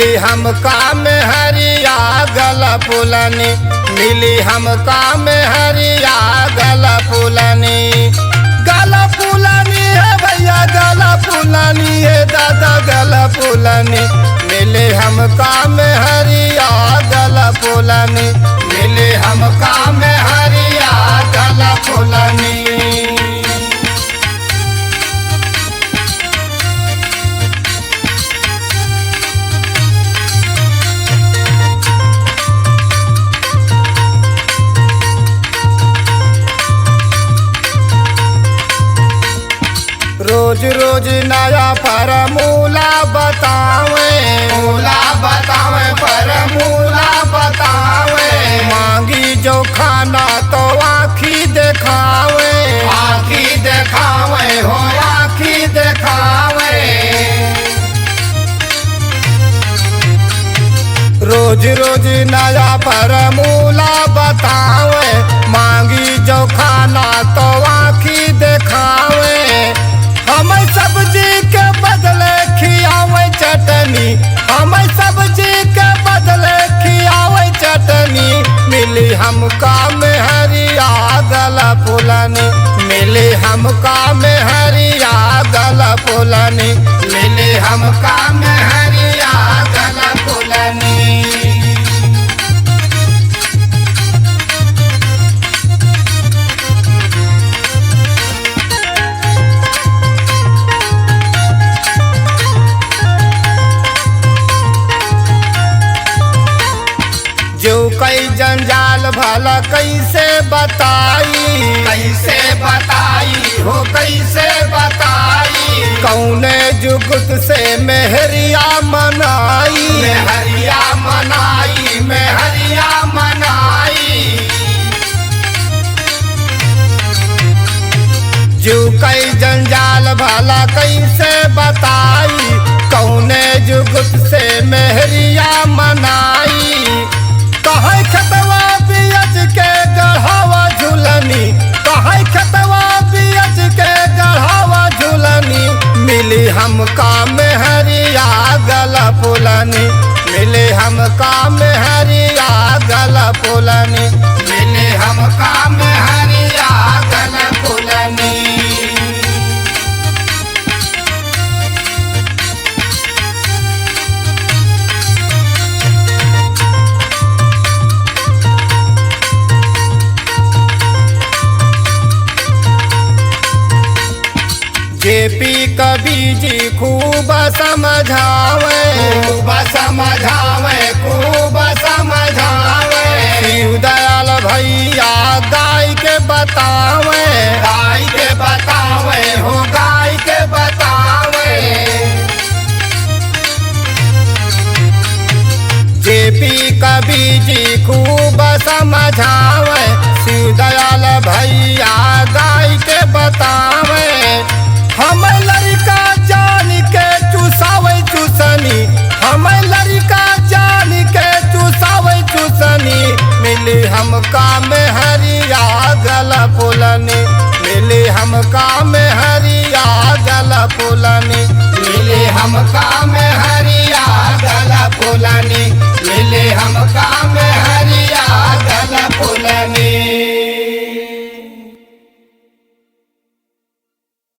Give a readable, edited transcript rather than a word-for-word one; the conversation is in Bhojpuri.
मिली हमका में हरिया गला फुलनी, मिली हमका में हरिया गला फुलनी। गला फुलनी है भैया गला फुलनी है दादा गला फुलनी, मिले हमका में हरिया गला फुलनी, मिले हमका में हरिया गला फुलनी। रोज रोज नया फॉर्मूला बतावे, मूला बतावे फॉर्मूला बतावे। मांगी जो खाना तो आँखी देखावे, आँखी देखावे हो आँखी देखावे। रोज रोज नया फॉर्मूला बतावे, मांगी जो खाना तो आँखी देखावे। हमें सब्जी के बदले खियावे चटनी, हमें सब्जी के बदले खियावे चटनी। मिली हमका में हरिया गला फुलनी, मिली हमका में हरिया गला फुलनी, मिली हमका में हरिया गला फुलनी। जो कई जंजाल भला कैसे बताई, कैसे बताई हो कैसे बताई। कौने जुगत से मेहरिया मनाई, मेहरिया मनाई, मेहरिया मनाई। जो कई जंजाल भला कैसे बताई, कौने जुगत से मेहरिया मनाई। कहे खतवा बियज के गढ़ावा झूलनी, कहे खतवा बियज के गढ़ावा झूलनी। मिली हमका में हरिया गला फुलनी, मिली हमका में हरिया गला फुलनी, मिली हमका में हरिया गला फुलनी। जेपी कवि जी खूब समझावे, खूब समझावे, खूब समझावे। शिव दयाल भैया गाय के बतावे, गाय के बतावे हो गाय के बतावे। जेपी कवि जी खूब समझावे, शिव दयाल भैया गाय के बतावे। हमें लड़का जान के चूसावे चूसनी, हमें लड़का जान के चूसावे चूसनी। मिली हमका में हरिया गला फुलनी, मिली हमका में हरिया गला फुलनी, मिली हमका में